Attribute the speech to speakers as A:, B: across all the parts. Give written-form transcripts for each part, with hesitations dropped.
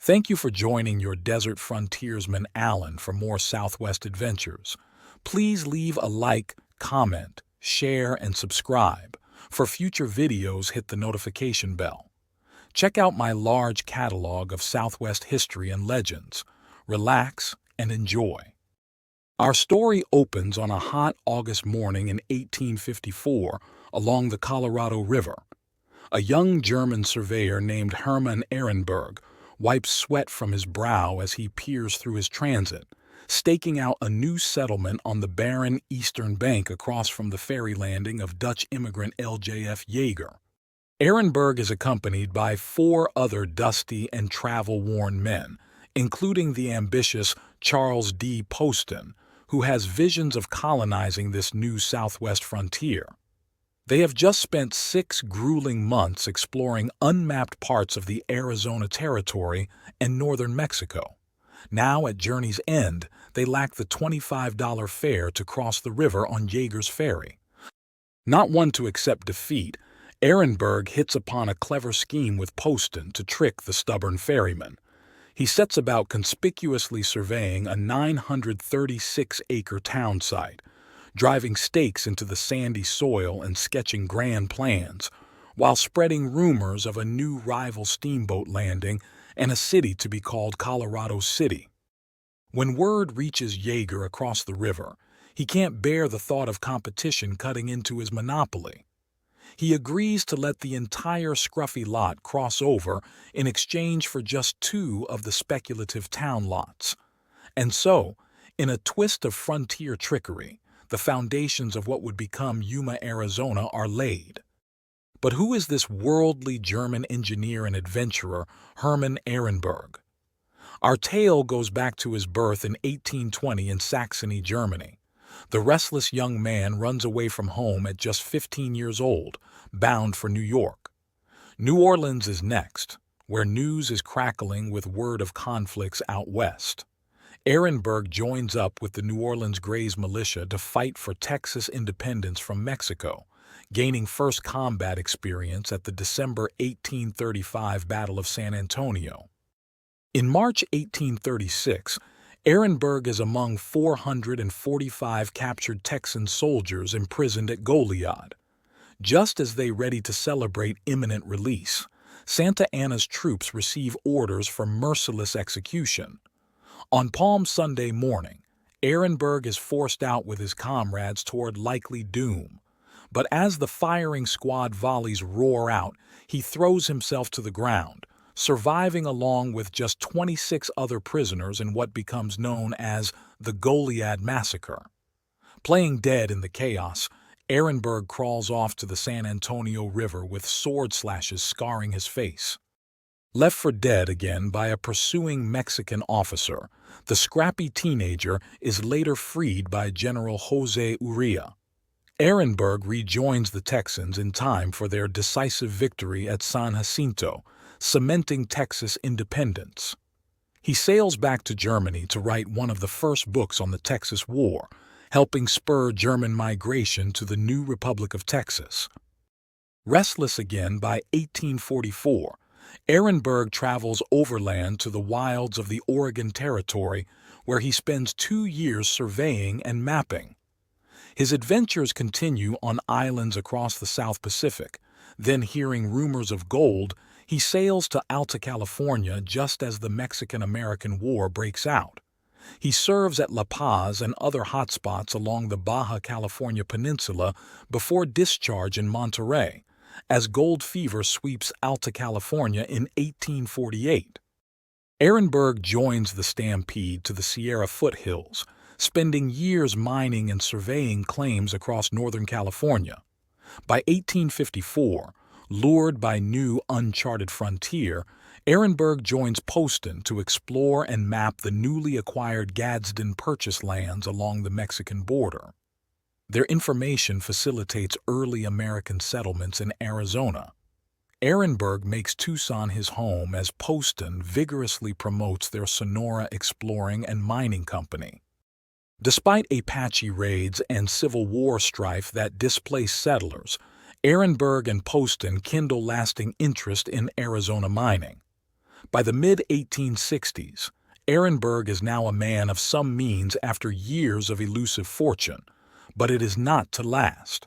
A: Thank you for joining your desert frontiersman Alan for more Southwest adventures. Please leave a like, comment, share, and subscribe. For future videos, hit the notification bell. Check out my large catalog of Southwest history and legends. Relax and enjoy. Our story opens on a hot August morning in 1854 along the Colorado River. A young German surveyor named Hermann Ehrenberg wipes sweat from his brow as he peers through his transit, staking out a new settlement on the barren eastern bank across from the ferry landing of Dutch immigrant L.J.F. Jaeger. Ehrenberg is accompanied by 4 other dusty and travel-worn men, including the ambitious Charles D. Poston, who has visions of colonizing this new southwest frontier. They have just spent 6 grueling months exploring unmapped parts of the Arizona Territory and northern Mexico. Now, at journey's end, they lack the $25 fare to cross the river on Jaeger's ferry. Not one to accept defeat, Ehrenberg hits upon a clever scheme with Poston to trick the stubborn ferryman. He sets about conspicuously surveying a 936-acre town site, driving stakes into the sandy soil and sketching grand plans, while spreading rumors of a new rival steamboat landing and a city to be called Colorado City. When word reaches Jaeger across the river, he can't bear the thought of competition cutting into his monopoly. He agrees to let the entire scruffy lot cross over in exchange for just 2 of the speculative town lots. And so, in a twist of frontier trickery, the foundations of what would become Yuma, Arizona are laid. But who is this worldly German engineer and adventurer, Hermann Ehrenberg? Our tale goes back to his birth in 1820 in Saxony, Germany. The restless young man runs away from home at just 15 years old, bound for New York. New Orleans is next, where news is crackling with word of conflicts out west. Ehrenberg joins up with the New Orleans Grays militia to fight for Texas independence from Mexico, gaining first combat experience at the December 1835 Battle of San Antonio. In March 1836, Ehrenberg is among 445 captured Texan soldiers imprisoned at Goliad. Just as they ready to celebrate imminent release, Santa Anna's troops receive orders for merciless execution. On Palm Sunday morning, Ehrenberg is forced out with his comrades toward likely doom. But as the firing squad volleys roar out, he throws himself to the ground, surviving along with just 26 other prisoners in what becomes known as the Goliad Massacre. Playing dead in the chaos, Ehrenberg crawls off to the San Antonio River with sword slashes scarring his face. Left for dead again by a pursuing Mexican officer, the scrappy teenager is later freed by General Jose Urrea. Ehrenberg rejoins the Texans in time for their decisive victory at San Jacinto, cementing Texas independence. He sails back to Germany to write one of the first books on the Texas War, helping spur German migration to the new Republic of Texas. Restless again by 1844, Ehrenberg travels overland to the wilds of the Oregon Territory, where he spends 2 years surveying and mapping. His adventures continue on islands across the South Pacific. Then, hearing rumors of gold, he sails to Alta California just as the Mexican-American War breaks out. He serves at La Paz and other hotspots along the Baja California Peninsula before discharge in Monterey, as gold fever sweeps Alta California in 1848. Ehrenberg joins the stampede to the Sierra foothills, spending years mining and surveying claims across Northern California. By 1854, lured by new uncharted frontier, Ehrenberg joins Poston to explore and map the newly acquired Gadsden Purchase lands along the Mexican border. Their information facilitates early American settlements in Arizona. Ehrenberg makes Tucson his home as Poston vigorously promotes their Sonora exploring and mining company. Despite Apache raids and Civil War strife that displace settlers, Ehrenberg and Poston kindle lasting interest in Arizona mining. By the mid-1860s, Ehrenberg is now a man of some means after years of elusive fortune, but it is not to last.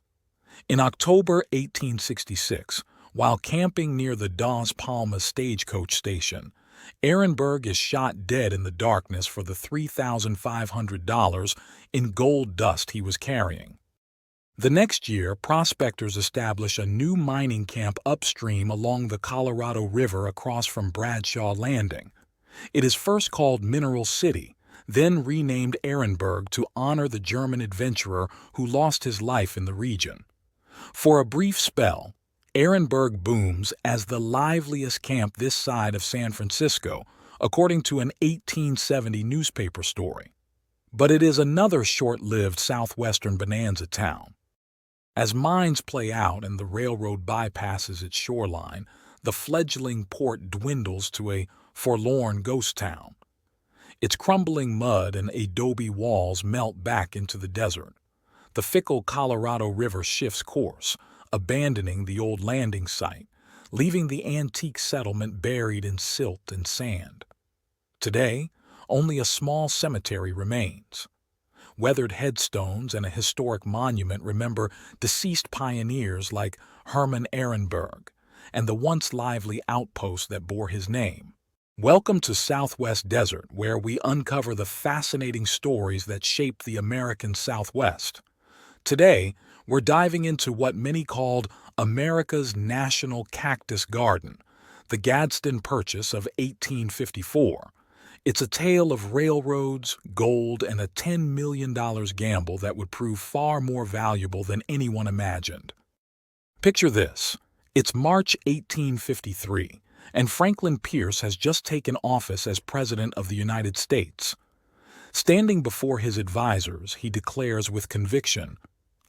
A: In October 1866, while camping near the Dos Palmas stagecoach station, Ehrenberg is shot dead in the darkness for the $3,500 in gold dust he was carrying. The next year, prospectors establish a new mining camp upstream along the Colorado River across from Bradshaw Landing. It is first called Mineral City, then renamed Ehrenberg to honor the German adventurer who lost his life in the region. For a brief spell, Ehrenberg booms as the liveliest camp this side of San Francisco, according to an 1870 newspaper story. But it is another short-lived southwestern bonanza town. As mines play out and the railroad bypasses its shoreline, the fledgling port dwindles to a forlorn ghost town. Its crumbling mud and adobe walls melt back into the desert. The fickle Colorado River shifts course, abandoning the old landing site, leaving the antique settlement buried in silt and sand. Today, only a small cemetery remains. Weathered headstones and a historic monument remember deceased pioneers like Herman Ehrenberg and the once lively outpost that bore his name. Welcome to Southwest Desert, where we uncover the fascinating stories that shaped the American Southwest. Today, we're diving into what many called America's National Cactus Garden, the Gadsden Purchase of 1854. It's a tale of railroads, gold, and a $10 million gamble that would prove far more valuable than anyone imagined. Picture this. It's March 1853, and Franklin Pierce has just taken office as President of the United States. Standing before his advisors, he declares with conviction,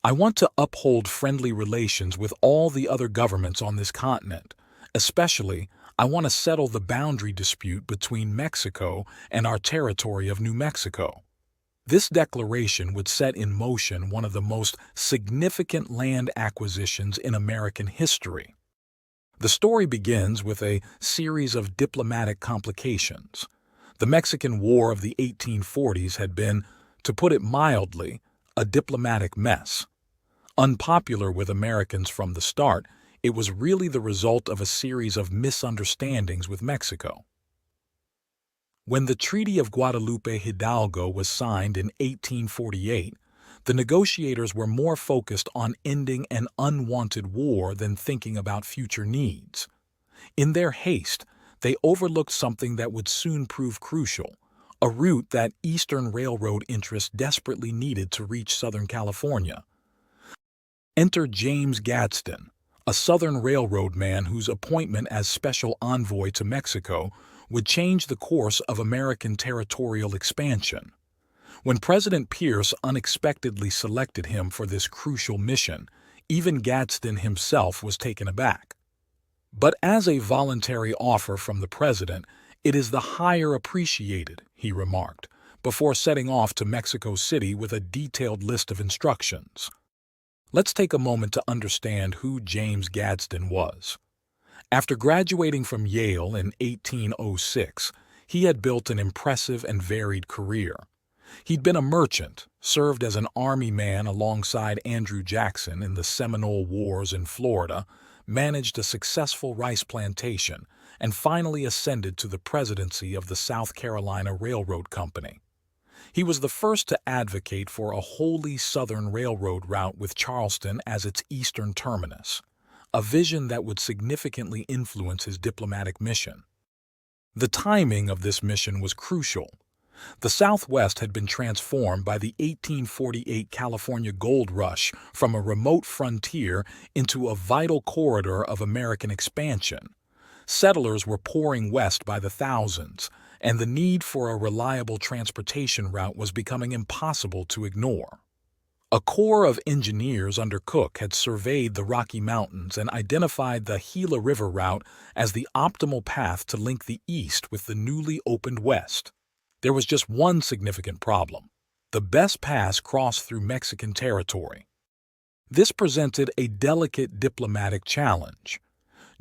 A: "I want to uphold friendly relations with all the other governments on this continent. Especially, I want to settle the boundary dispute between Mexico and our territory of New Mexico." This declaration would set in motion one of the most significant land acquisitions in American history. The story begins with a series of diplomatic complications. The Mexican War of the 1840s had been, to put it mildly, a diplomatic mess. Unpopular with Americans from the start, it was really the result of a series of misunderstandings with Mexico. When the Treaty of Guadalupe Hidalgo was signed in 1848, the negotiators were more focused on ending an unwanted war than thinking about future needs. In their haste, they overlooked something that would soon prove crucial, a route that Eastern Railroad interests desperately needed to reach Southern California. Enter James Gadsden, a Southern Railroad man whose appointment as special envoy to Mexico would change the course of American territorial expansion. When President Pierce unexpectedly selected him for this crucial mission, even Gadsden himself was taken aback. "But as a voluntary offer from the president, it is the higher appreciated," he remarked, before setting off to Mexico City with a detailed list of instructions. Let's take a moment to understand who James Gadsden was. After graduating from Yale in 1806, he had built an impressive and varied career. He'd been a merchant, served as an army man alongside Andrew Jackson in the Seminole Wars in Florida, managed a successful rice plantation, and finally ascended to the presidency of the South Carolina Railroad Company. He was the first to advocate for a wholly southern railroad route with Charleston as its eastern terminus, a vision that would significantly influence his diplomatic mission. The timing of this mission was crucial. The Southwest had been transformed by the 1848 California gold rush from a remote frontier into a vital corridor of American expansion. Settlers were pouring west by the thousands, and the need for a reliable transportation route was becoming impossible to ignore. A corps of engineers under Cook had surveyed the Rocky Mountains and identified the Gila River route as the optimal path to link the East with the newly opened West. There was just one significant problem. The best pass crossed through Mexican territory. This presented a delicate diplomatic challenge.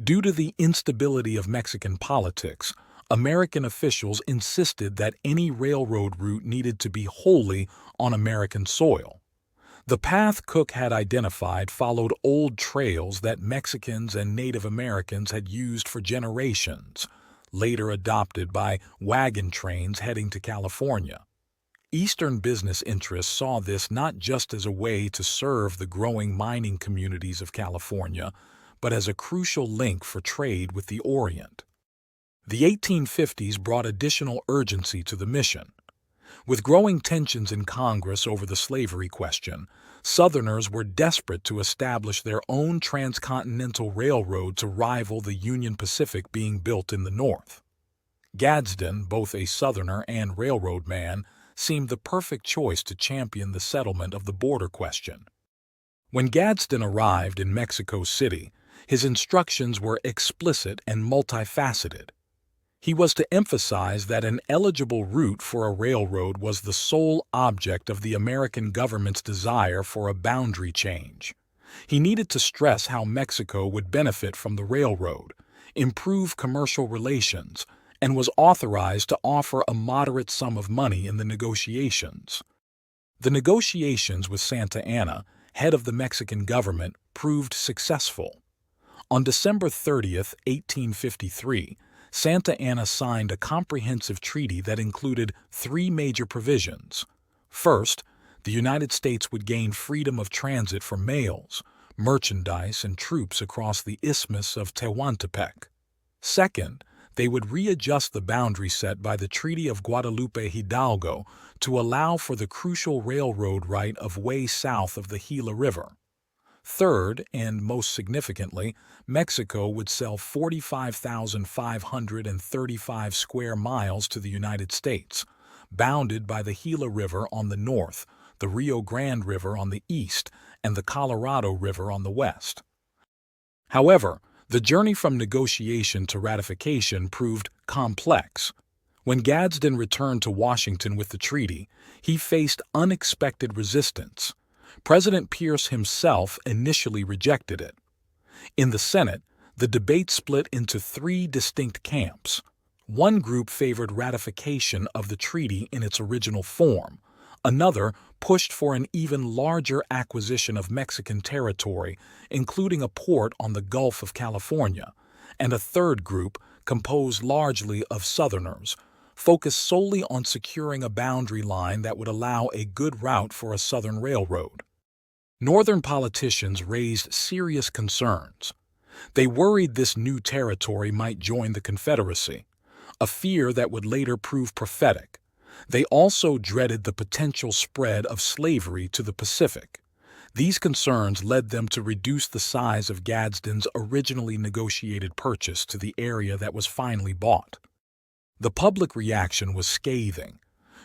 A: Due to the instability of Mexican politics, American officials insisted that any railroad route needed to be wholly on American soil. The path Cook had identified followed old trails that Mexicans and Native Americans had used for generations, later adopted by wagon trains heading to California. Eastern business interests saw this not just as a way to serve the growing mining communities of California, but as a crucial link for trade with the Orient. The 1850s brought additional urgency to the mission. With growing tensions in Congress over the slavery question, Southerners were desperate to establish their own transcontinental railroad to rival the Union Pacific being built in the North. Gadsden, both a Southerner and railroad man, seemed the perfect choice to champion the settlement of the border question. When Gadsden arrived in Mexico City, his instructions were explicit and multifaceted. He was to emphasize that an eligible route for a railroad was the sole object of the American government's desire for a boundary change. He needed to stress how Mexico would benefit from the railroad, improve commercial relations, and was authorized to offer a moderate sum of money in the negotiations. The negotiations with Santa Anna, head of the Mexican government, proved successful. On December 30, 1853, Santa Anna signed a comprehensive treaty that included three major provisions. First, the United States would gain freedom of transit for mails, merchandise, and troops across the Isthmus of Tehuantepec. Second, they would readjust the boundary set by the Treaty of Guadalupe Hidalgo to allow for the crucial railroad right of way south of the Gila River. Third, and most significantly, Mexico would sell 45,535 square miles to the United States, bounded by the Gila River on the north, the Rio Grande River on the east, and the Colorado River on the west. However, the journey from negotiation to ratification proved complex. When Gadsden returned to Washington with the treaty, he faced unexpected resistance. President Pierce himself initially rejected it. In the Senate, the debate split into three distinct camps. One group favored ratification of the treaty in its original form. Another pushed for an even larger acquisition of Mexican territory, including a port on the Gulf of California. And a third group, composed largely of Southerners, focused solely on securing a boundary line that would allow a good route for a Southern railroad. Northern politicians raised serious concerns. They worried this new territory might join the Confederacy, a fear that would later prove prophetic. They also dreaded the potential spread of slavery to the Pacific. These concerns led them to reduce the size of Gadsden's originally negotiated purchase to the area that was finally bought. The public reaction was scathing.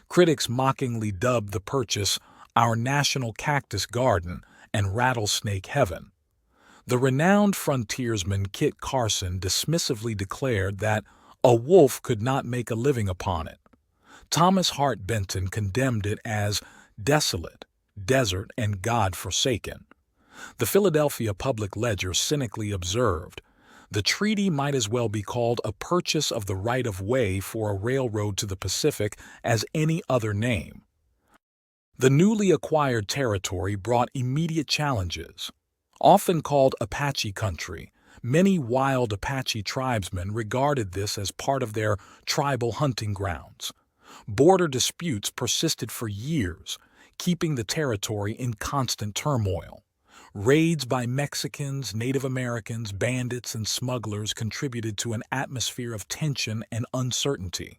A: Critics mockingly dubbed the purchase "our national cactus garden" and "rattlesnake heaven." The renowned frontiersman Kit Carson dismissively declared that a wolf could not make a living upon it. Thomas Hart Benton condemned it as desolate, desert, and God-forsaken. The Philadelphia Public Ledger cynically observed, "The treaty might as well be called a purchase of the right-of-way for a railroad to the Pacific as any other name." The newly acquired territory brought immediate challenges. Often called Apache country, many wild Apache tribesmen regarded this as part of their tribal hunting grounds. Border disputes persisted for years, keeping the territory in constant turmoil. Raids by Mexicans, Native Americans, bandits, and smugglers contributed to an atmosphere of tension and uncertainty.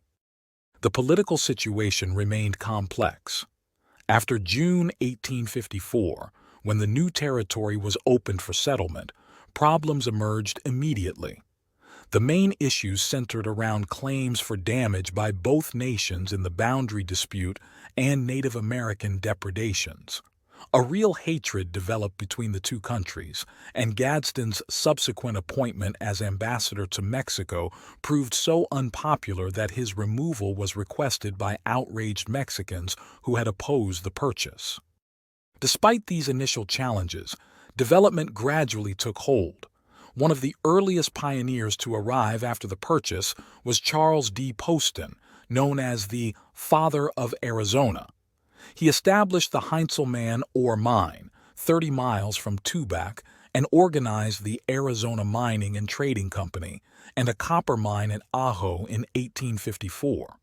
A: The political situation remained complex. After June 1854, when the new territory was opened for settlement, problems emerged immediately. The main issues centered around claims for damage by both nations in the boundary dispute and Native American depredations. A real hatred developed between the two countries, and Gadsden's subsequent appointment as ambassador to Mexico proved so unpopular that his removal was requested by outraged Mexicans who had opposed the purchase. Despite these initial challenges, development gradually took hold. One of the earliest pioneers to arrive after the purchase was Charles D. Poston, known as the Father of Arizona. He established the Heinzelman Ore Mine, 30 miles from Tubac, and organized the Arizona Mining and Trading Company and a copper mine at Ajo in 1854.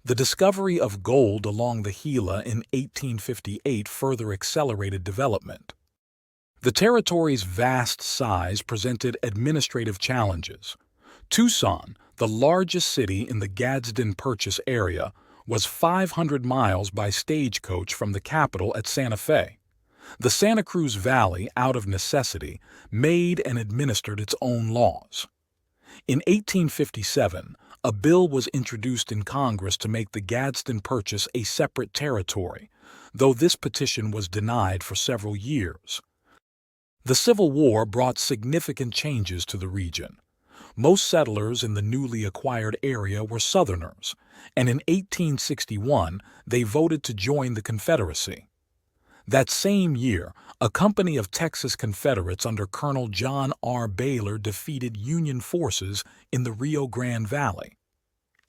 A: The discovery of gold along the Gila in 1858 further accelerated development. The territory's vast size presented administrative challenges. Tucson, the largest city in the Gadsden Purchase area, was 500 miles by stagecoach from the capital at Santa Fe. The Santa Cruz Valley, out of necessity, made and administered its own laws. In 1857, a bill was introduced in Congress to make the Gadsden Purchase a separate territory, though this petition was denied for several years. The Civil War brought significant changes to the region. Most settlers in the newly acquired area were Southerners, and in 1861 they voted to join the Confederacy. That same year, a company of Texas Confederates under Colonel John R. Baylor defeated Union forces in the Rio Grande Valley.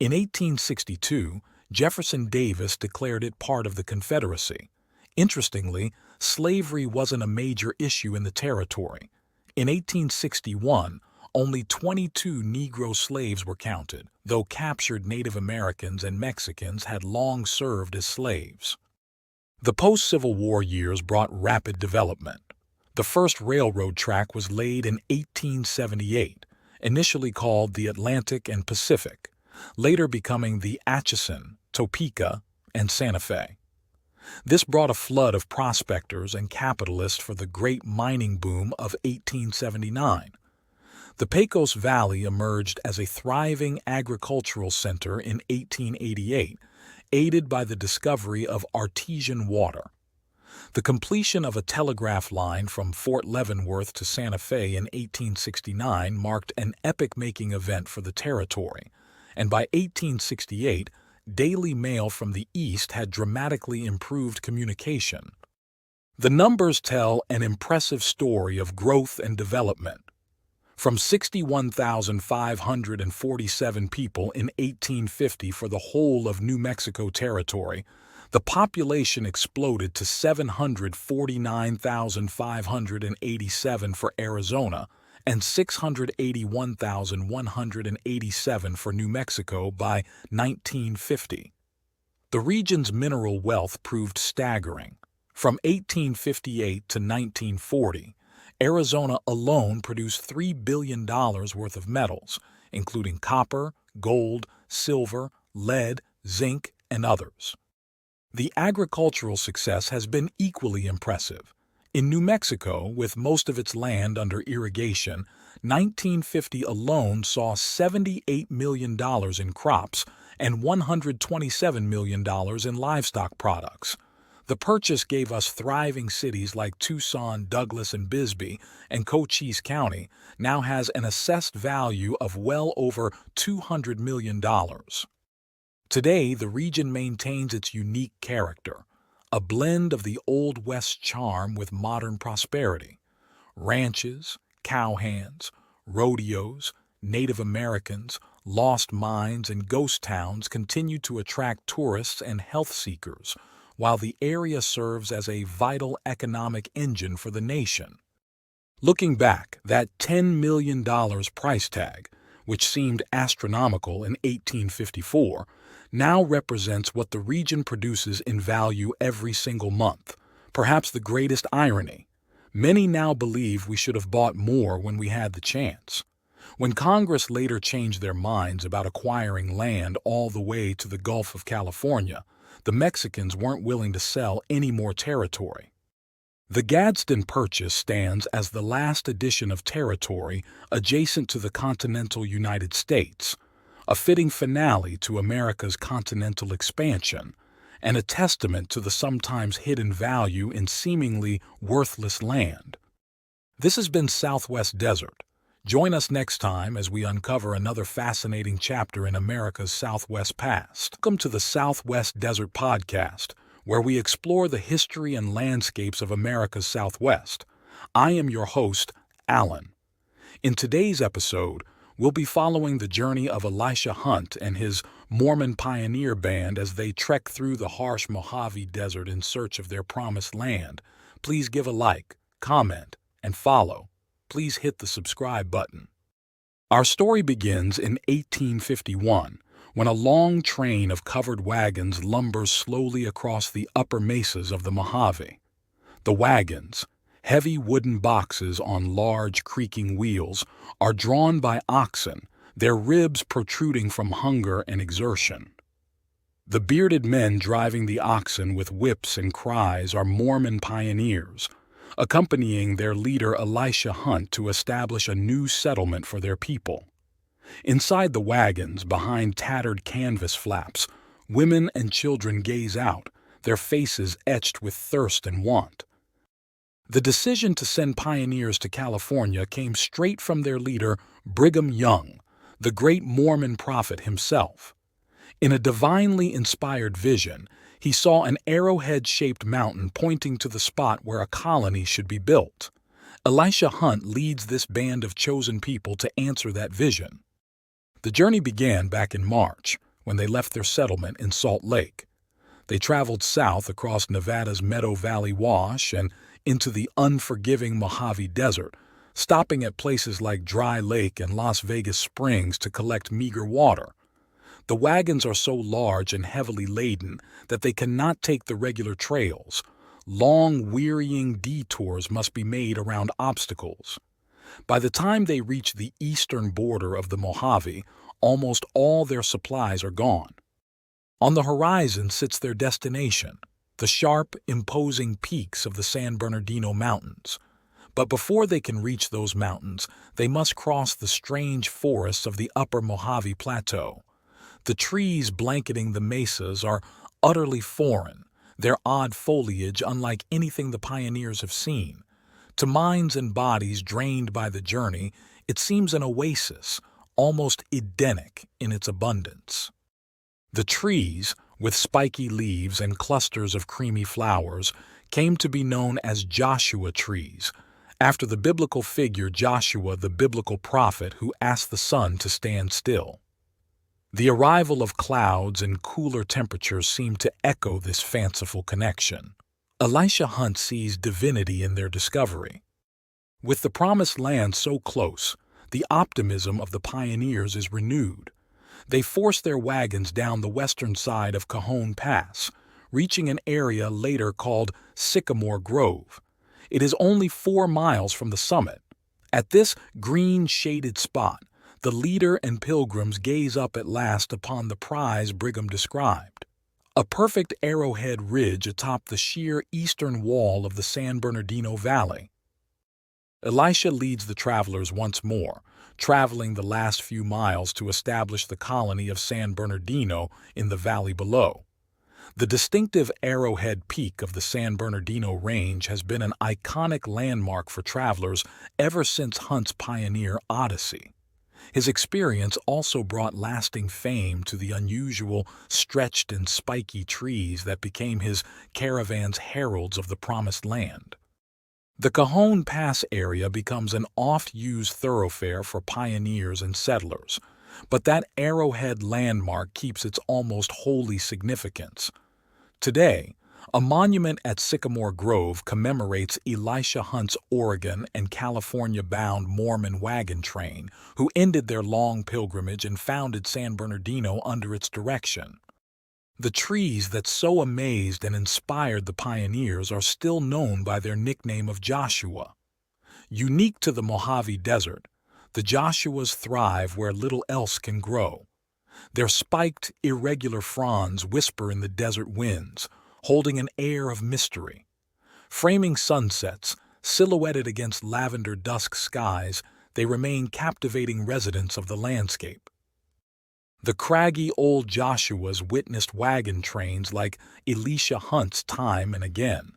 A: In 1862, Jefferson Davis declared it part of the Confederacy. Interestingly, slavery wasn't a major issue in the territory. In 1861, only 22 Negro slaves were counted, though captured Native Americans and Mexicans had long served as slaves. The post-Civil War years brought rapid development. The first railroad track was laid in 1878, initially called the Atlantic and Pacific, later becoming the Atchison, Topeka, and Santa Fe. This brought a flood of prospectors and capitalists for the great mining boom of 1879. The Pecos Valley emerged as a thriving agricultural center in 1888, aided by the discovery of artesian water. The completion of a telegraph line from Fort Leavenworth to Santa Fe in 1869 marked an epoch-making event for the territory, and by 1868, daily mail from the east had dramatically improved communication. The numbers tell an impressive story of growth and development. From 61,547 people in 1850 for the whole of New Mexico Territory, the population exploded to 749,587 for Arizona and 681,187 for New Mexico by 1950. The region's mineral wealth proved staggering. From 1858 to 1940, Arizona alone produced $3 billion worth of metals, including copper, gold, silver, lead, zinc, and others. The agricultural success has been equally impressive. In New Mexico, with most of its land under irrigation, 1950 alone saw $78 million in crops and $127 million in livestock products. The purchase gave us thriving cities like Tucson, Douglas, and Bisbee, and Cochise County now has an assessed value of well over $200 million. Today, the region maintains its unique character, a blend of the Old West charm with modern prosperity. Ranches, cowhands, rodeos, Native Americans, lost mines, and ghost towns continue to attract tourists and health seekers, while the area serves as a vital economic engine for the nation. Looking back, that $10 million price tag, which seemed astronomical in 1854, now represents what the region produces in value every single month. Perhaps the greatest irony. Many now believe we should have bought more when we had the chance. When Congress later changed their minds about acquiring land all the way to the Gulf of California, the Mexicans weren't willing to sell any more territory. The Gadsden Purchase stands as the last addition of territory adjacent to the continental United States, a fitting finale to America's continental expansion, and a testament to the sometimes hidden value in seemingly worthless land. This has been Southwest Desert. Join us next time as we uncover another fascinating chapter in America's Southwest past. Welcome to the Southwest Desert Podcast, where we explore the history and landscapes of America's Southwest. I am your host, Alan. In today's episode, we'll be following the journey of Elisha Hunt and his Mormon Pioneer band as they trek through the harsh Mojave Desert in search of their promised land. Please give a like, comment, and follow. Please hit the subscribe button. Our story begins in 1851, when a long train of covered wagons lumbers slowly across the upper mesas of the Mojave. The wagons, heavy wooden boxes on large creaking wheels, are drawn by oxen, their ribs protruding from hunger and exertion. The bearded men driving the oxen with whips and cries are Mormon pioneers, accompanying their leader Elisha Hunt to establish a new settlement for their people. Inside the wagons, behind tattered canvas flaps, women and children gaze out, their faces etched with thirst and want. The decision to send pioneers to California came straight from their leader, Brigham Young, the great Mormon prophet himself. In a divinely inspired vision, he saw an arrowhead-shaped mountain pointing to the spot where a colony should be built. Elisha Hunt leads this band of chosen people to answer that vision. The journey began back in March, when they left their settlement in Salt Lake. They traveled south across Nevada's Meadow Valley Wash and into the unforgiving Mojave Desert, stopping at places like Dry Lake and Las Vegas Springs to collect meager water. The wagons are so large and heavily laden that they cannot take the regular trails. Long, wearying detours must be made around obstacles. By the time they reach the eastern border of the Mojave, almost all their supplies are gone. On the horizon sits their destination, the sharp, imposing peaks of the San Bernardino Mountains. But before they can reach those mountains, they must cross the strange forests of the upper Mojave Plateau. The trees blanketing the mesas are utterly foreign, their odd foliage unlike anything the pioneers have seen. To minds and bodies drained by the journey, it seems an oasis, almost Edenic in its abundance. The trees, with spiky leaves and clusters of creamy flowers, came to be known as Joshua trees, after the biblical figure Joshua, the biblical prophet who asked the sun to stand still. The arrival of clouds and cooler temperatures seemed to echo this fanciful connection. Elisha Hunt sees divinity in their discovery. With the promised land so close, the optimism of the pioneers is renewed. They force their wagons down the western side of Cajon Pass, reaching an area later called Sycamore Grove. It is only 4 miles from the summit. At this green-shaded spot, the leader and pilgrims gaze up at last upon the prize Brigham described, a perfect arrowhead ridge atop the sheer eastern wall of the San Bernardino Valley. Elisha leads the travelers once more, traveling the last few miles to establish the colony of San Bernardino in the valley below. The distinctive arrowhead peak of the San Bernardino Range has been an iconic landmark for travelers ever since Hunt's pioneer odyssey. His experience also brought lasting fame to the unusual, stretched and spiky trees that became his caravan's heralds of the Promised Land. The Cajon Pass area becomes an oft-used thoroughfare for pioneers and settlers, but that arrowhead landmark keeps its almost holy significance. Today, a monument at Sycamore Grove commemorates Elisha Hunt's Oregon and California-bound Mormon wagon train, who ended their long pilgrimage and founded San Bernardino under its direction. The trees that so amazed and inspired the pioneers are still known by their nickname of Joshua. Unique to the Mojave Desert, the Joshuas thrive where little else can grow. Their spiked, irregular fronds whisper in the desert winds, holding an air of mystery. Framing sunsets, silhouetted against lavender dusk skies, they remain captivating residents of the landscape. The craggy old Joshuas witnessed wagon trains like Elisha Hunt's time and again.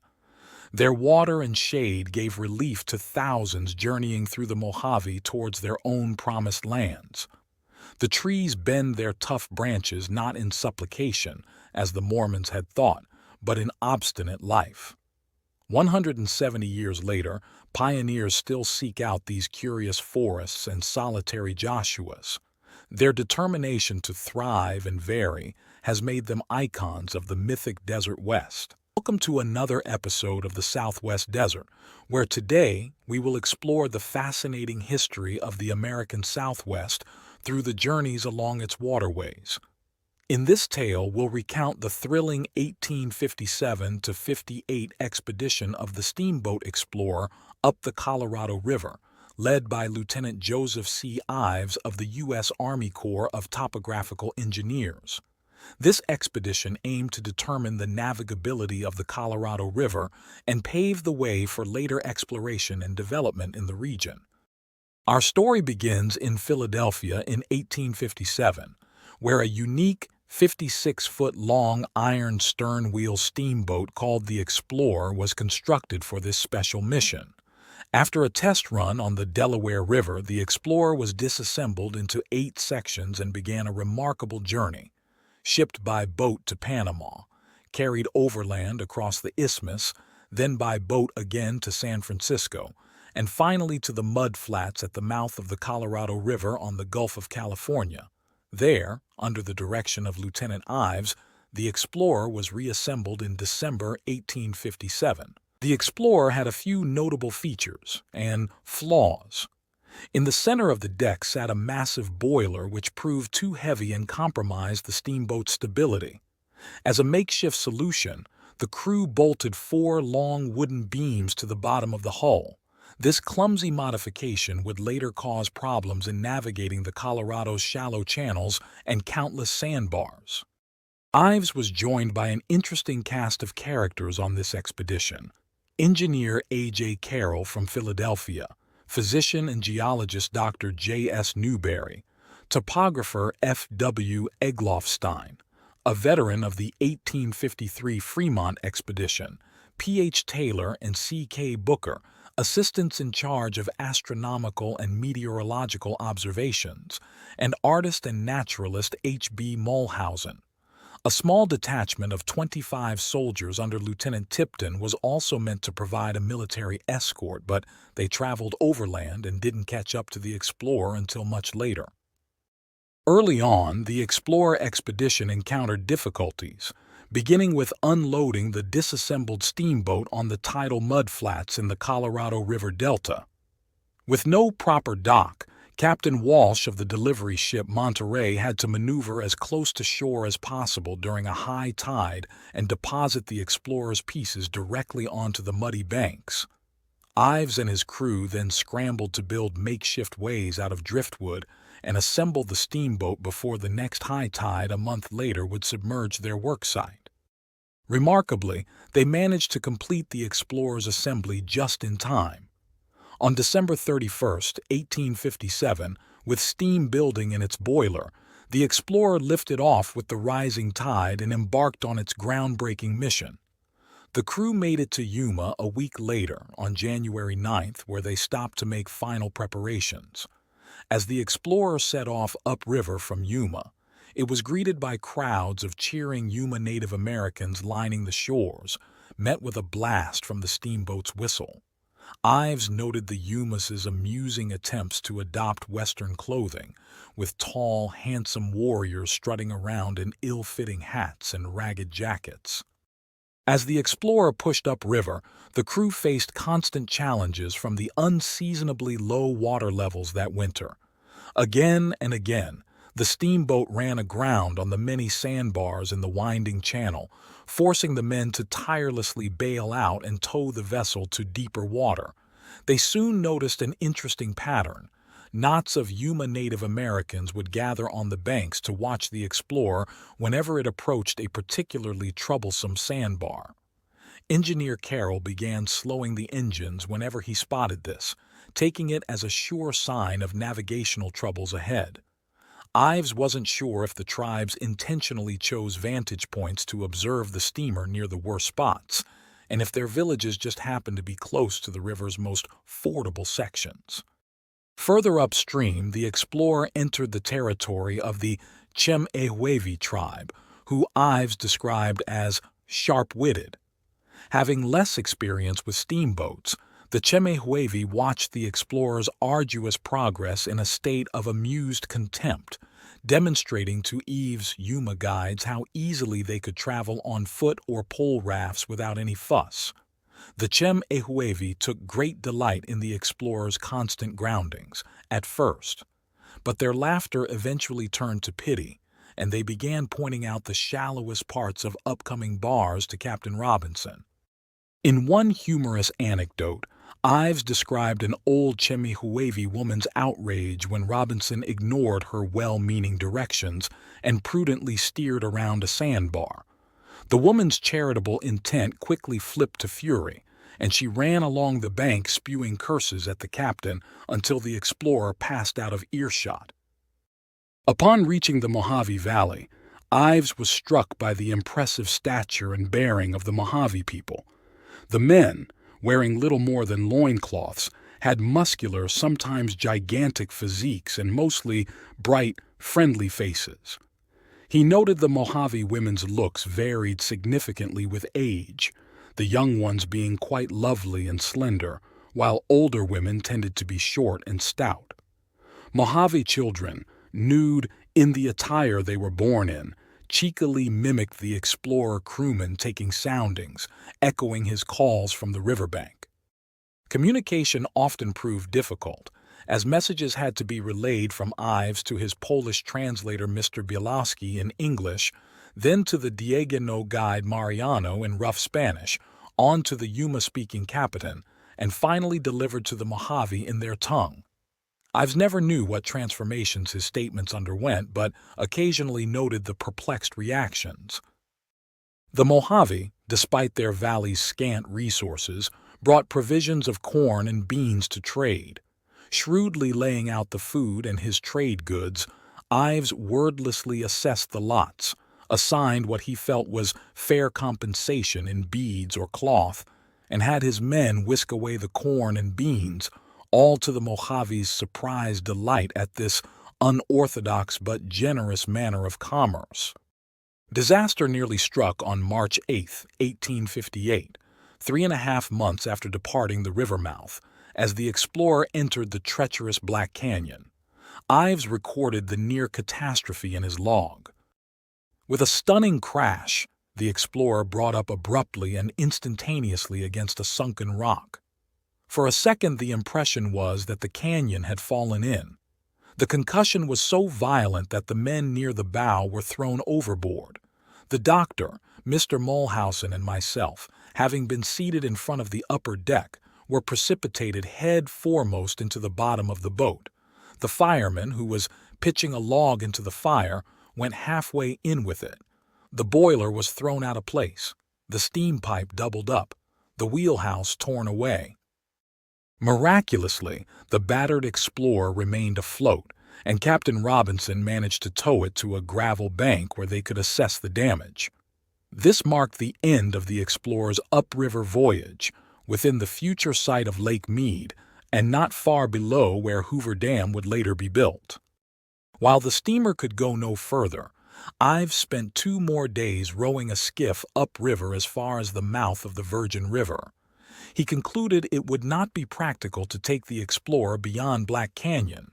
A: Their water and shade gave relief to thousands journeying through the Mojave towards their own promised lands. The trees bend their tough branches not in supplication, as the Mormons had thought, but in obstinate life. 170 years later, pioneers still seek out these curious forests and solitary Joshuas. Their determination to thrive and vary has made them icons of the mythic Desert West. Welcome to another episode of the Southwest Desert, where today we will explore the fascinating history of the American Southwest through the journeys along its waterways. In this tale, we'll recount the thrilling 1857-58 expedition of the steamboat explorer up the Colorado River, led by Lieutenant Joseph C. Ives of the U.S. Army Corps of Topographical Engineers. This expedition aimed to determine the navigability of the Colorado River and pave the way for later exploration and development in the region. Our story begins in Philadelphia in 1857, where a unique 56-foot-long iron stern-wheel steamboat called the Explorer was constructed for this special mission. After a test run on the Delaware River, the Explorer was disassembled into 8 sections and began a remarkable journey. Shipped by boat to Panama, carried overland across the Isthmus, then by boat again to San Francisco, and finally to the mud flats at the mouth of the Colorado River on the Gulf of California. There, under the direction of Lieutenant Ives, the Explorer was reassembled in December 1857. The Explorer had a few notable features and flaws. In the center of the deck sat a massive boiler which proved too heavy and compromised the steamboat's stability. As a makeshift solution, the crew bolted 4 long wooden beams to the bottom of the hull. This clumsy modification would later cause problems in navigating the Colorado's shallow channels and countless sandbars. Ives was joined by an interesting cast of characters on this expedition. Engineer A.J. Carroll from Philadelphia, physician and geologist Dr. J.S. Newberry, topographer F.W. Egloffstein, a veteran of the 1853 Fremont expedition, P.H. Taylor and C.K. Booker, assistants in charge of astronomical and meteorological observations, and artist and naturalist H.B. Mulhausen. A small detachment of 25 soldiers under Lieutenant Tipton was also meant to provide a military escort, but they traveled overland and didn't catch up to the Explorer until much later. Early on, the Explorer expedition encountered difficulties, beginning with unloading the disassembled steamboat on the tidal mudflats in the Colorado River Delta. With no proper dock, Captain Walsh of the delivery ship Monterey had to maneuver as close to shore as possible during a high tide and deposit the Explorer's pieces directly onto the muddy banks. Ives and his crew then scrambled to build makeshift ways out of driftwood and assemble the steamboat before the next high tide a month later would submerge their worksite. Remarkably, they managed to complete the Explorer's assembly just in time. On December 31, 1857, with steam building in its boiler, the Explorer lifted off with the rising tide and embarked on its groundbreaking mission. The crew made it to Yuma a week later, on January 9th, where they stopped to make final preparations. As the Explorer set off upriver from Yuma, it was greeted by crowds of cheering Yuma Native Americans lining the shores, met with a blast from the steamboat's whistle. Ives noted the Yumas' amusing attempts to adopt Western clothing, with tall, handsome warriors strutting around in ill-fitting hats and ragged jackets. As the Explorer pushed upriver, the crew faced constant challenges from the unseasonably low water levels that winter. Again and again, the steamboat ran aground on the many sandbars in the winding channel, forcing the men to tirelessly bail out and tow the vessel to deeper water. They soon noticed an interesting pattern. Knots of Yuma Native Americans would gather on the banks to watch the Explorer whenever it approached a particularly troublesome sandbar. Engineer Carroll began slowing the engines whenever he spotted this, taking it as a sure sign of navigational troubles ahead. Ives wasn't sure if the tribes intentionally chose vantage points to observe the steamer near the worst spots, and if their villages just happened to be close to the river's most fordable sections. Further upstream, the Explorer entered the territory of the Chemehuevi tribe, who Ives described as sharp-witted. Having less experience with steamboats, the Chemehuevi watched the explorers' arduous progress in a state of amused contempt, demonstrating to Eve's Yuma guides how easily they could travel on foot or pole rafts without any fuss. The Chemehuevi took great delight in the explorers' constant groundings, at first, but their laughter eventually turned to pity, and they began pointing out the shallowest parts of upcoming bars to Captain Robinson. In one humorous anecdote, Ives described an old Chemehuevi woman's outrage when Robinson ignored her well-meaning directions and prudently steered around a sandbar. The woman's charitable intent quickly flipped to fury, and she ran along the bank spewing curses at the captain until the explorer passed out of earshot. Upon reaching the Mojave Valley, Ives was struck by the impressive stature and bearing of the Mojave people. The men, wearing little more than loincloths, had muscular, sometimes gigantic physiques and mostly bright, friendly faces. He noted the Mojave women's looks varied significantly with age, the young ones being quite lovely and slender, while older women tended to be short and stout. Mojave children, nude in the attire they were born in, cheekily mimicked the explorer crewman taking soundings, echoing his calls from the riverbank. Communication often proved difficult, as messages had to be relayed from Ives to his Polish translator Mr. Bielowski in English, then to the Diegueno guide Mariano in rough Spanish, on to the Yuma-speaking Capitan, and finally delivered to the Mojave in their tongue. Ives never knew what transformations his statements underwent, but occasionally noted the perplexed reactions. The Mojave, despite their valley's scant resources, brought provisions of corn and beans to trade. Shrewdly laying out the food and his trade goods, Ives wordlessly assessed the lots, assigned what he felt was fair compensation in beads or cloth, and had his men whisk away the corn and beans, all to the Mojave's surprised delight at this unorthodox but generous manner of commerce. Disaster nearly struck on March 8, 1858, 3.5 months after departing the river mouth, as the explorer entered the treacherous Black Canyon. Ives recorded the near catastrophe in his log. With a stunning crash, the explorer brought up abruptly and instantaneously against a sunken rock. For a second, the impression was that the canyon had fallen in. The concussion was so violent that the men near the bow were thrown overboard. The doctor, Mr. Mulhausen, and myself, having been seated in front of the upper deck, were precipitated head foremost into the bottom of the boat. The fireman, who was pitching a log into the fire, went halfway in with it. The boiler was thrown out of place, the steam pipe doubled up, the wheelhouse torn away. Miraculously, the battered explorer remained afloat, and Captain Robinson managed to tow it to a gravel bank where they could assess the damage. This marked the end of the explorer's upriver voyage, within the future site of Lake Mead, and not far below where Hoover Dam would later be built. While the steamer could go no further, Ives spent 2 more days rowing a skiff upriver as far as the mouth of the Virgin River. He concluded it would not be practical to take the explorer beyond Black Canyon.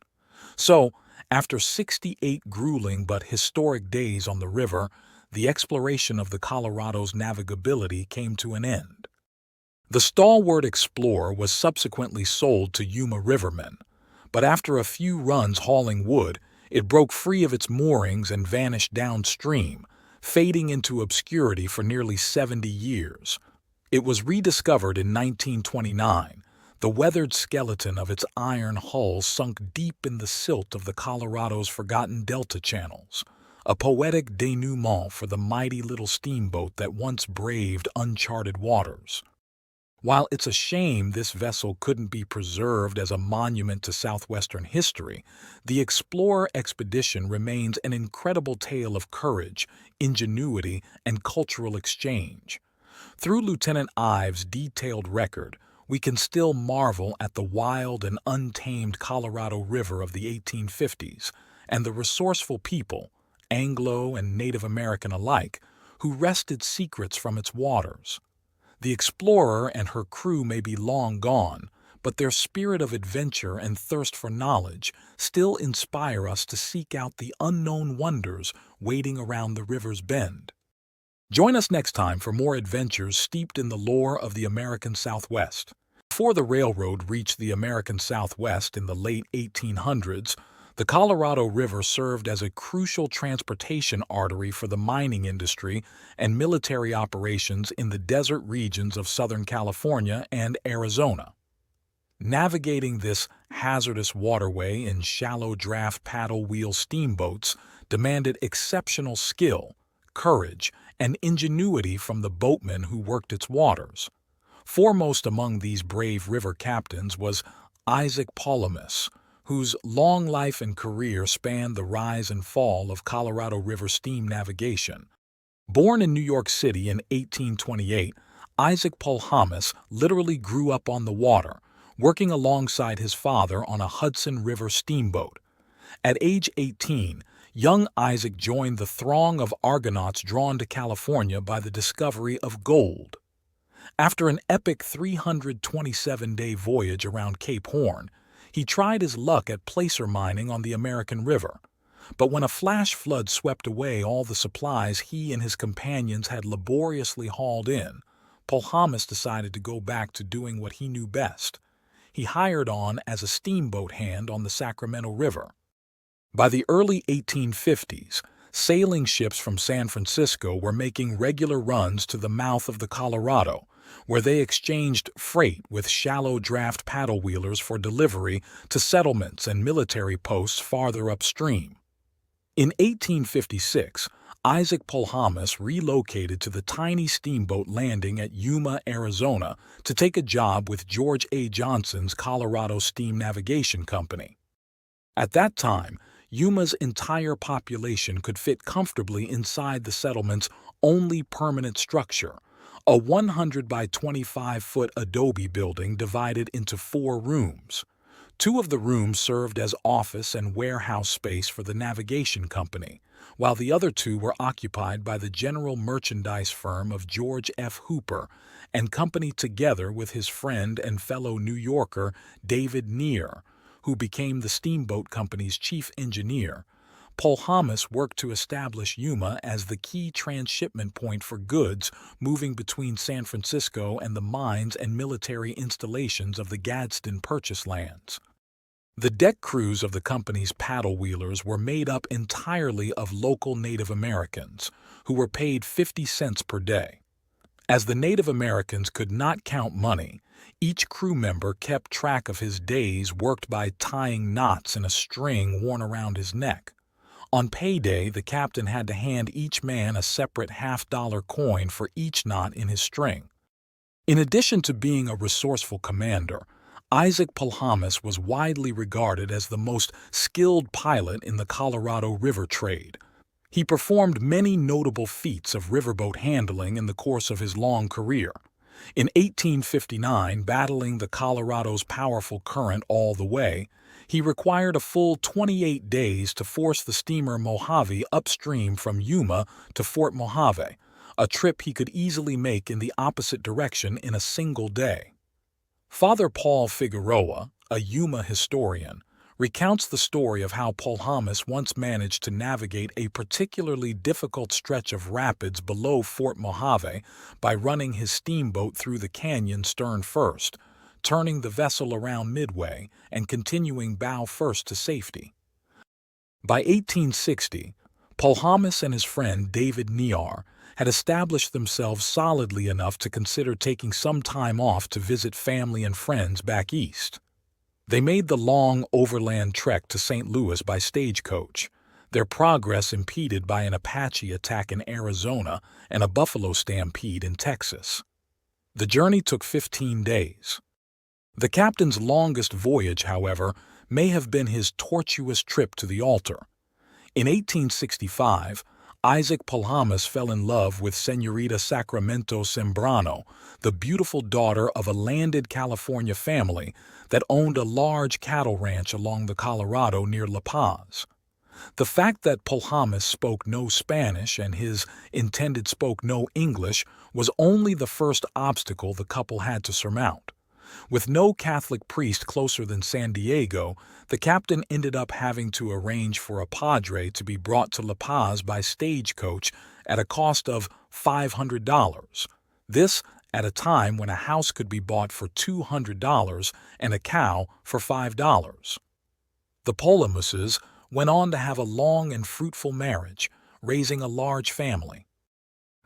A: So, after 68 grueling but historic days on the river, the exploration of the Colorado's navigability came to an end. The stalwart explorer was subsequently sold to Yuma rivermen, but after a few runs hauling wood, it broke free of its moorings and vanished downstream, fading into obscurity for nearly 70 years. It was rediscovered in 1929, the weathered skeleton of its iron hull sunk deep in the silt of the Colorado's forgotten delta channels, a poetic denouement for the mighty little steamboat that once braved uncharted waters. While it's a shame this vessel couldn't be preserved as a monument to southwestern history, the Explorer expedition remains an incredible tale of courage, ingenuity, and cultural exchange. Through Lieutenant Ives' detailed record, we can still marvel at the wild and untamed Colorado River of the 1850s and the resourceful people, Anglo and Native American alike, who wrested secrets from its waters. The explorer and her crew may be long gone, but their spirit of adventure and thirst for knowledge still inspire us to seek out the unknown wonders waiting around the river's bend. Join us next time for more adventures steeped in the lore of the American Southwest. Before the railroad reached the American Southwest in the late 1800s, the Colorado River served as a crucial transportation artery for the mining industry and military operations in the desert regions of Southern California and Arizona. Navigating this hazardous waterway in shallow draft paddle wheel steamboats demanded exceptional skill, courage, and ingenuity from the boatmen who worked its waters. Foremost among these brave river captains was Isaac Palamas, whose long life and career spanned the rise and fall of Colorado River steam navigation. Born in New York City in 1828, Isaac Palamas literally grew up on the water, working alongside his father on a Hudson River steamboat. At age 18, young Isaac joined the throng of Argonauts drawn to California by the discovery of gold. After an epic 327-day voyage around Cape Horn, he tried his luck at placer mining on the American River. But when a flash flood swept away all the supplies he and his companions had laboriously hauled in, Palamas decided to go back to doing what he knew best. He hired on as a steamboat hand on the Sacramento River. By the early 1850s, sailing ships from San Francisco were making regular runs to the mouth of the Colorado, where they exchanged freight with shallow draft paddle wheelers for delivery to settlements and military posts farther upstream. In 1856, Isaac Palamas relocated to the tiny steamboat landing at Yuma, Arizona, to take a job with George A. Johnson's Colorado Steam Navigation Company. At that time, Yuma's entire population could fit comfortably inside the settlement's only permanent structure, a 100 by 25-foot adobe building divided into 4 rooms. 2 of the rooms served as office and warehouse space for the navigation company, while the other 2 were occupied by the general merchandise firm of George F. Hooper and Company, together with his friend and fellow New Yorker David Neer, who became the steamboat company's chief engineer. Palamas worked to establish Yuma as the key transshipment point for goods moving between San Francisco and the mines and military installations of the Gadsden Purchase lands. The deck crews of the company's paddle wheelers were made up entirely of local Native Americans, who were paid 50 cents per day. As the Native Americans could not count money, each crew member kept track of his days worked by tying knots in a string worn around his neck. On payday, the captain had to hand each man a separate half-dollar coin for each knot in his string. In addition to being a resourceful commander, Isaac Palamas was widely regarded as the most skilled pilot in the Colorado River trade. He performed many notable feats of riverboat handling in the course of his long career. In 1859, battling the Colorado's powerful current all the way, he required a full 28 days to force the steamer Mojave upstream from Yuma to Fort Mojave, a trip he could easily make in the opposite direction in a single day. Father Paul Figueroa, a Yuma historian, recounts the story of how Palamas once managed to navigate a particularly difficult stretch of rapids below Fort Mojave by running his steamboat through the canyon stern first, turning the vessel around midway, and continuing bow first to safety. By 1860, Palamas and his friend David Neer had established themselves solidly enough to consider taking some time off to visit family and friends back east. They made the long overland trek to St. Louis by stagecoach, their progress impeded by an Apache attack in Arizona and a buffalo stampede in Texas. The journey took 15 days. The captain's longest voyage, however, may have been his tortuous trip to the altar. In 1865, Isaac Palamas fell in love with Señorita Sacramento Sembrano, the beautiful daughter of a landed California family that owned a large cattle ranch along the Colorado near La Paz. The fact that Pulhamus spoke no Spanish and his intended spoke no English was only the first obstacle the couple had to surmount. With no Catholic priest closer than San Diego, the captain ended up having to arrange for a padre to be brought to La Paz by stagecoach at a cost of $500. This at a time when a house could be bought for $200 and a cow for $5. The Polamuses went on to have a long and fruitful marriage, raising a large family.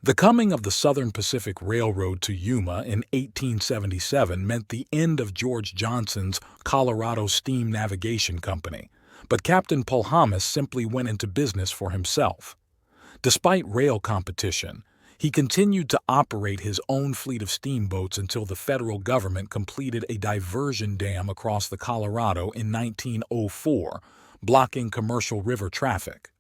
A: The coming of the Southern Pacific Railroad to Yuma in 1877 meant the end of George Johnson's Colorado Steam Navigation Company, but Captain Pulhamus simply went into business for himself. Despite rail competition, he continued to operate his own fleet of steamboats until the federal government completed a diversion dam across the Colorado in 1904, blocking commercial river traffic.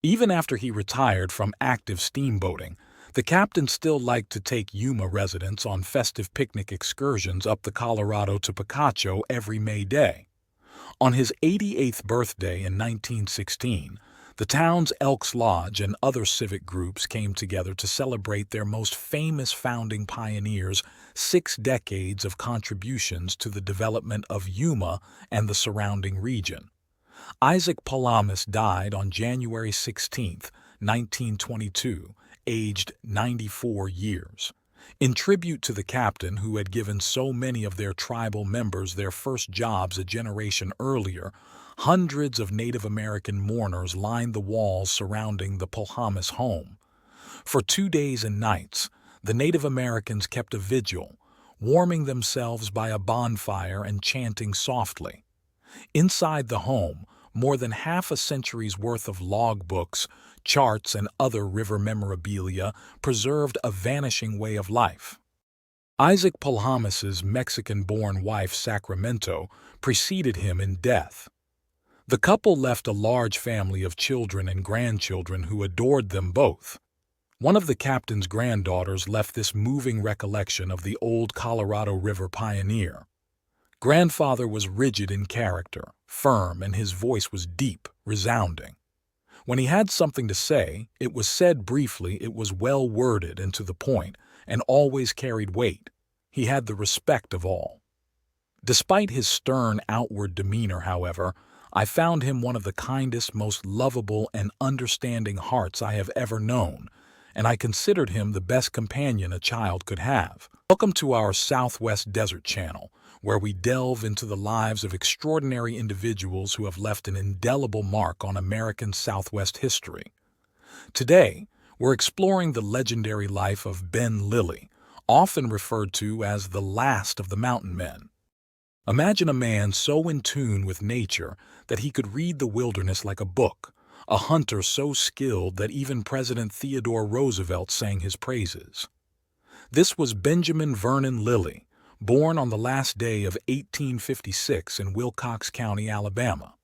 A: Even after he retired from active steamboating, the captain still liked to take Yuma residents on festive picnic excursions up the Colorado to Picacho every May Day. On his 88th birthday in 1916, the town's Elks Lodge and other civic groups came together to celebrate their most famous founding pioneers' 6 decades of contributions to the development of Yuma and the surrounding region. Isaac Pulamus died on January 16, 1922, aged 94 years. In tribute to the captain who had given so many of their tribal members their first jobs a generation earlier, hundreds of Native American mourners lined the walls surrounding the Pulhamus home. For 2 days and nights, the Native Americans kept a vigil, warming themselves by a bonfire and chanting softly. Inside the home, more than half a century's worth of logbooks, charts, and other river memorabilia preserved a vanishing way of life. Isaac Pulhamus's Mexican-born wife, Sacramento, preceded him in death. The couple left a large family of children and grandchildren who adored them both. One of the captain's granddaughters left this moving recollection of the old Colorado River pioneer. Grandfather was rigid in character, firm, and his voice was deep, resounding. When he had something to say, it was said briefly, it was well worded and to the point, and always carried weight. He had the respect of all. Despite his stern outward demeanor, however, I found him one of the kindest, most lovable, and understanding hearts I have ever known, and I considered him the best companion a child could have. Welcome to our Southwest Desert channel, where we delve into the lives of extraordinary individuals who have left an indelible mark on American Southwest history. Today, we're exploring the legendary life of Ben Lilly, often referred to as the last of the mountain men. Imagine a man so in tune with nature that he could read the wilderness like a book, a hunter so skilled that even President Theodore Roosevelt sang his praises. This was Benjamin Vernon Lilly, born on the last day of 1856 in Wilcox County, Alabama.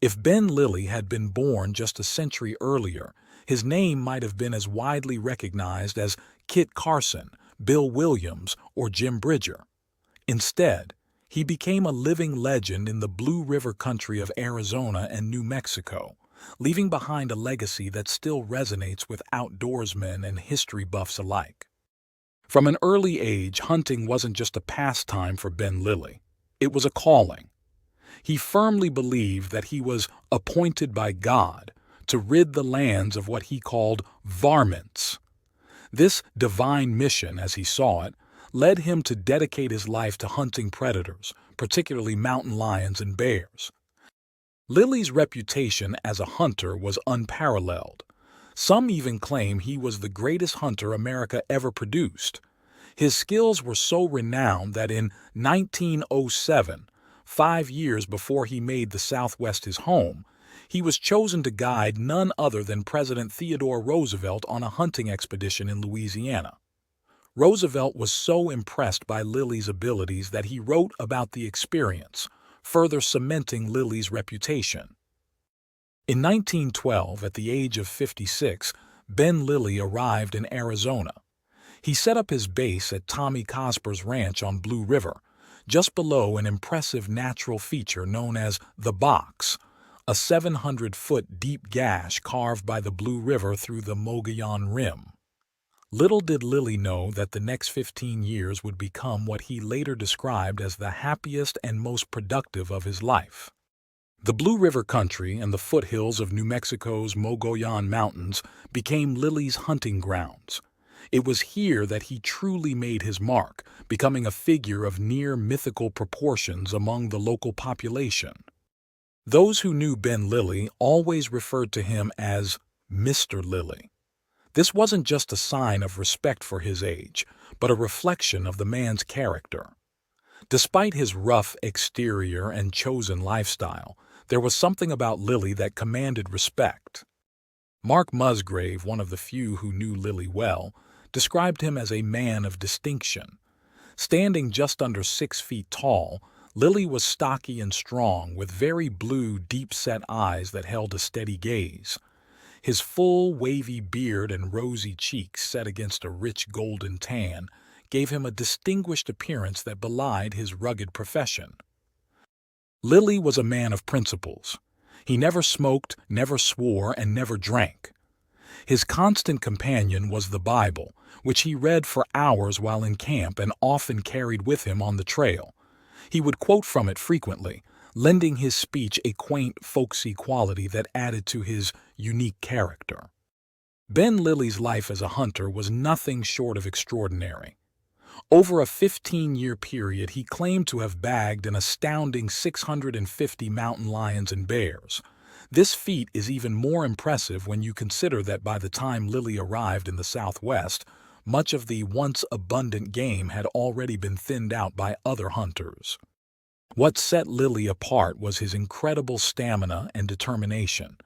A: If Ben Lilly had been born just a century earlier, his name might have been as widely recognized as Kit Carson, Bill Williams, or Jim Bridger. Instead, he became a living legend in the Blue River country of Arizona and New Mexico, leaving behind a legacy that still resonates with outdoorsmen and history buffs alike. From an early age, hunting wasn't just a pastime for Ben Lilly. It was a calling. He firmly believed that he was appointed by God to rid the lands of what he called varmints. This divine mission, as he saw it, led him to dedicate his life to hunting predators, particularly mountain lions and bears. Lilly's reputation as a hunter was unparalleled. Some even claim he was the greatest hunter America ever produced. His skills were so renowned that in 1907, 5 years before he made the Southwest his home, he was chosen to guide none other than President Theodore Roosevelt on a hunting expedition in Louisiana. Roosevelt was so impressed by Lilly's abilities that he wrote about the experience, further cementing Lilly's reputation. In 1912, at the age of 56, Ben Lilly arrived in Arizona. He set up his base at Tommy Cosper's ranch on Blue River, just below an impressive natural feature known as the Box, a 700-foot deep gash carved by the Blue River through the Mogollon Rim. Little did Lilly know that the next 15 years would become what he later described as the happiest and most productive of his life. The Blue River country and the foothills of New Mexico's Mogollon Mountains became Lilly's hunting grounds. It was here that he truly made his mark, becoming a figure of near mythical proportions among the local population. Those who knew Ben Lilly always referred to him as Mr. Lilly. This wasn't just a sign of respect for his age, but a reflection of the man's character. Despite his rough exterior and chosen lifestyle, there was something about Lilly that commanded respect. Mark Musgrave, one of the few who knew Lilly well, described him as a man of distinction. Standing just under 6 feet tall, Lilly was stocky and strong, with very blue, deep-set eyes that held a steady gaze. His full, wavy beard and rosy cheeks set against a rich golden tan gave him a distinguished appearance that belied his rugged profession. Lilly was a man of principles. He never smoked, never swore, and never drank. His constant companion was the Bible, which he read for hours while in camp and often carried with him on the trail. He would quote from it frequently, lending his speech a quaint, folksy quality that added to his unique character. Ben Lilly's life as a hunter was nothing short of extraordinary. Over a 15-year period, he claimed to have bagged an astounding 650 mountain lions and bears. This feat is even more impressive when you consider that by the time Lilly arrived in the Southwest, much of the once abundant game had already been thinned out by other hunters. What set Lilly apart was his incredible stamina and determination.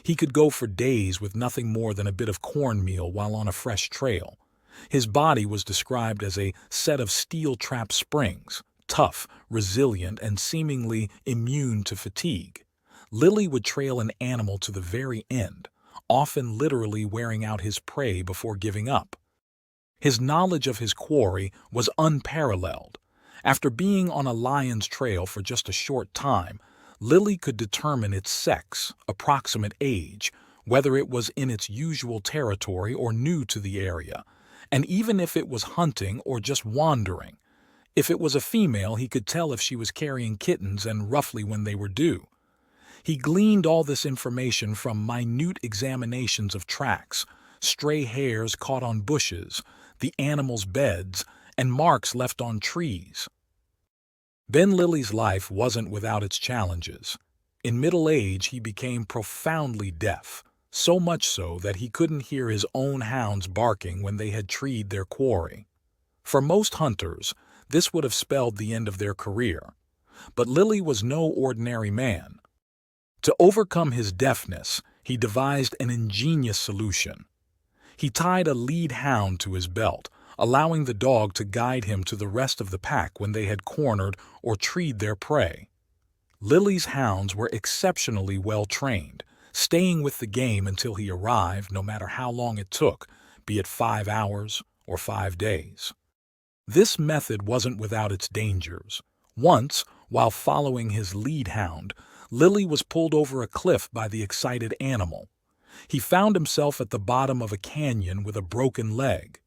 A: He could go for days with nothing more than a bit of cornmeal while on a fresh trail. His body was described as a set of steel-trapped springs, tough, resilient, and seemingly immune to fatigue. Lilly would trail an animal to the very end, often literally wearing out his prey before giving up. His knowledge of his quarry was unparalleled. After being on a lion's trail for just a short time, Lilly could determine its sex, approximate age, whether it was in its usual territory or new to the area, and even if it was hunting or just wandering. If it was a female, he could tell if she was carrying kittens and roughly when they were due. He gleaned all this information from minute examinations of tracks, stray hairs caught on bushes, the animals' beds, and marks left on trees. Ben Lilly's life wasn't without its challenges. In middle age, he became profoundly deaf, so much so that he couldn't hear his own hounds barking when they had treed their quarry. For most hunters, this would have spelled the end of their career. But Lilly was no ordinary man. To overcome his deafness, he devised an ingenious solution. He tied a lead hound to his belt, allowing the dog to guide him to the rest of the pack when they had cornered or treed their prey. Lilly's hounds were exceptionally well trained, staying with the game until he arrived, no matter how long it took, be it 5 hours or 5 days. This method wasn't without its dangers. Once, while following his lead hound, Lilly was pulled over a cliff by the excited animal. He found himself at the bottom of a canyon with a broken leg.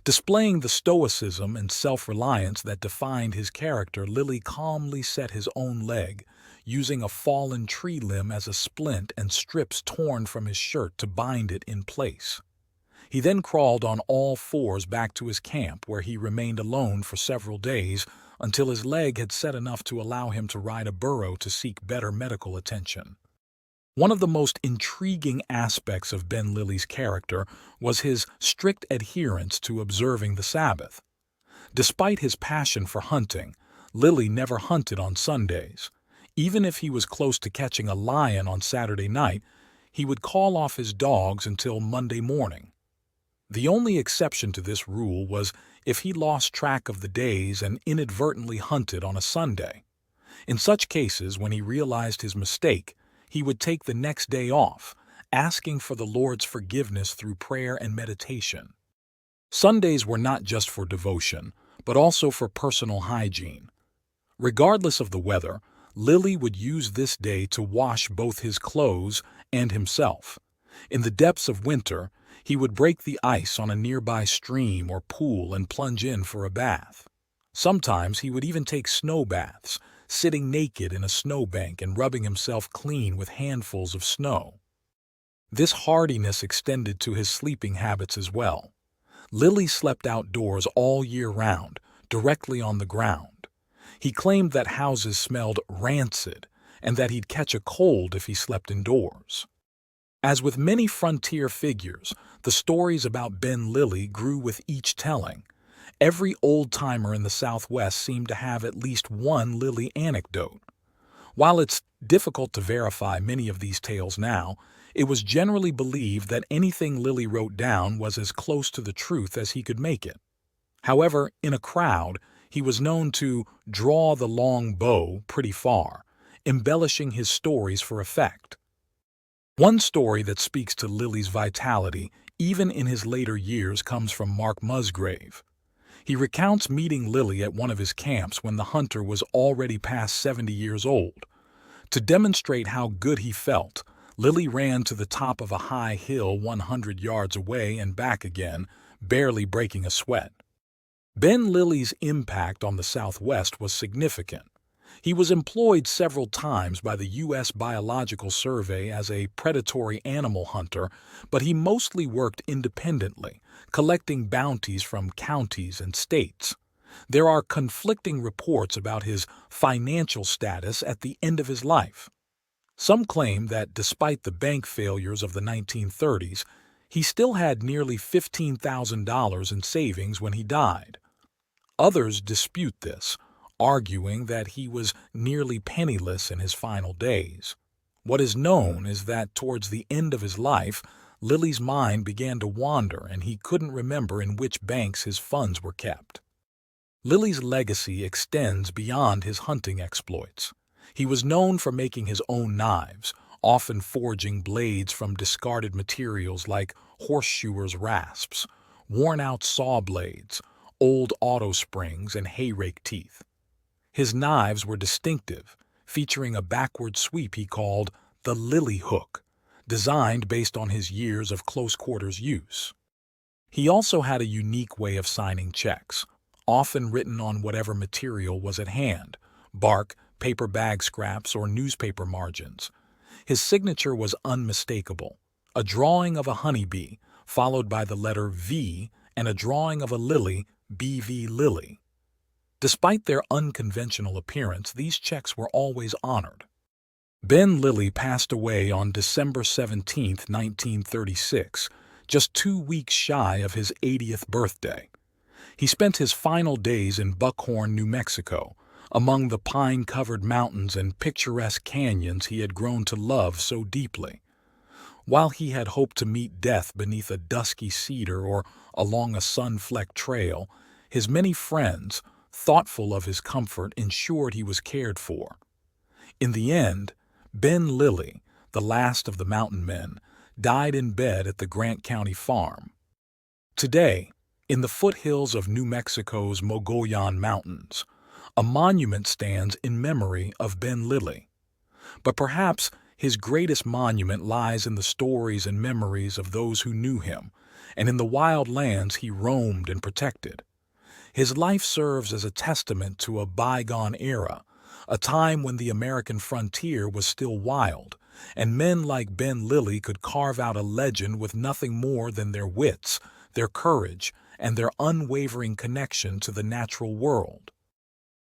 A: Displaying the stoicism and self-reliance that defined his character, Lilly calmly set his own leg, using a fallen tree limb as a splint and strips torn from his shirt to bind it in place. He then crawled on all fours back to his camp, where he remained alone for several days until his leg had set enough to allow him to ride a burro to seek better medical attention. One of the most intriguing aspects of Ben Lilly's character was his strict adherence to observing the Sabbath. Despite his passion for hunting, Lilly never hunted on Sundays. Even if he was close to catching a lion on Saturday night, he would call off his dogs until Monday morning. The only exception to this rule was if he lost track of the days and inadvertently hunted on a Sunday. In such cases, when he realized his mistake, he would take the next day off, asking for the Lord's forgiveness through prayer and meditation. Sundays were not just for devotion, but also for personal hygiene. Regardless of the weather, Lilly would use this day to wash both his clothes and himself. In the depths of winter, he would break the ice on a nearby stream or pool and plunge in for a bath. Sometimes he would even take snow baths, sitting naked in a snowbank and rubbing himself clean with handfuls of snow. This hardiness extended to his sleeping habits as well. Lilly slept outdoors all year round, directly on the ground. He claimed that houses smelled rancid and that he'd catch a cold if he slept indoors. As with many frontier figures, the stories about Ben Lilly grew with each telling. Every old-timer in the Southwest seemed to have at least one Lilly anecdote. While it's difficult to verify many of these tales now, it was generally believed that anything Lilly wrote down was as close to the truth as he could make it. However, in a crowd, he was known to draw the long bow pretty far, embellishing his stories for effect. One story that speaks to Lilly's vitality, even in his later years, comes from Mark Musgrave. He recounts meeting Lilly at one of his camps when the hunter was already past 70 years old. To demonstrate how good he felt, Lilly ran to the top of a high hill 100 yards away and back again, barely breaking a sweat. Ben Lilly's impact on the Southwest was significant. He was employed several times by the U.S. Biological Survey as a predatory animal hunter, but he mostly worked independently, collecting bounties from counties and states. There are conflicting reports about his financial status at the end of his life. Some claim that despite the bank failures of the 1930s, he still had nearly $15,000 in savings when he died. Others dispute this, arguing that he was nearly penniless in his final days. What is known is that towards the end of his life, Lilly's mind began to wander and he couldn't remember in which banks his funds were kept. Lilly's legacy extends beyond his hunting exploits. He was known for making his own knives, often forging blades from discarded materials like horseshoers' rasps, worn-out saw blades, old auto springs, and hay-rake teeth. His knives were distinctive, featuring a backward sweep he called the Lilly hook, designed based on his years of close-quarters use. He also had a unique way of signing checks, often written on whatever material was at hand, bark, paper bag scraps, or newspaper margins. His signature was unmistakable, a drawing of a honeybee, followed by the letter V, and a drawing of a lily, BV Lilly. Despite their unconventional appearance, these checks were always honored. Ben Lilly passed away on December 17, 1936, just 2 weeks shy of his 80th birthday. He spent his final days in Buckhorn, New Mexico, among the pine-covered mountains and picturesque canyons he had grown to love so deeply. While he had hoped to meet death beneath a dusky cedar or along a sun-flecked trail, his many friends, thoughtful of his comfort, ensured he was cared for. In the end, Ben Lilly, the last of the mountain men, died in bed at the Grant County farm. Today, in the foothills of New Mexico's Mogollon Mountains, a monument stands in memory of Ben Lilly. But perhaps his greatest monument lies in the stories and memories of those who knew him, and in the wild lands he roamed and protected. His life serves as a testament to a bygone era, a time when the American frontier was still wild, and men like Ben Lilly could carve out a legend with nothing more than their wits, their courage, and their unwavering connection to the natural world.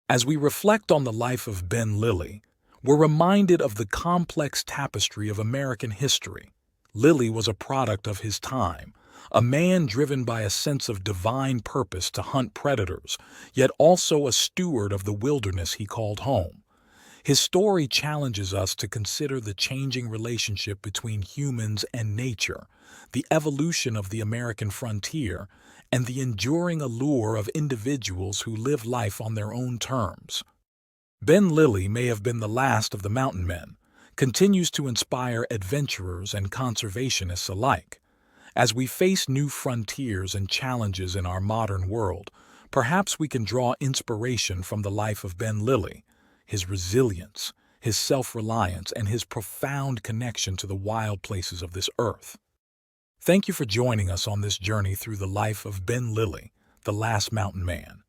A: As we reflect on the life of Ben Lilly, we're reminded of the complex tapestry of American history. Lilly was a product of his time, a man driven by a sense of divine purpose to hunt predators, yet also a steward of the wilderness he called home. His story challenges us to consider the changing relationship between humans and nature, the evolution of the American frontier, and the enduring allure of individuals who live life on their own terms. Ben Lilly may have been the last of the mountain men, continues to inspire adventurers and conservationists alike. As we face new frontiers and challenges in our modern world, perhaps we can draw inspiration from the life of Ben Lilly, his resilience, his self-reliance, and his profound connection to the wild places of this earth. Thank you for joining us on this journey through the life of Ben Lilly, the last mountain man.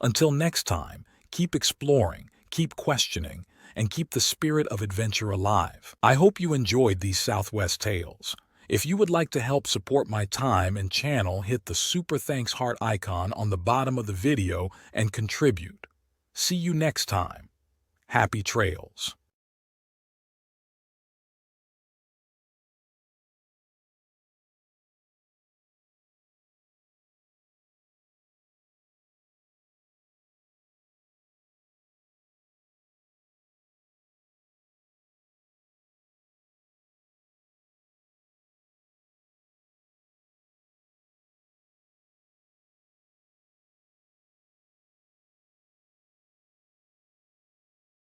A: Until next time, keep exploring, keep questioning, and keep the spirit of adventure alive. I hope you enjoyed these Southwest tales. If you would like to help support my time and channel, hit the super thanks heart icon on the bottom of the video and contribute. See you next time. Happy trails.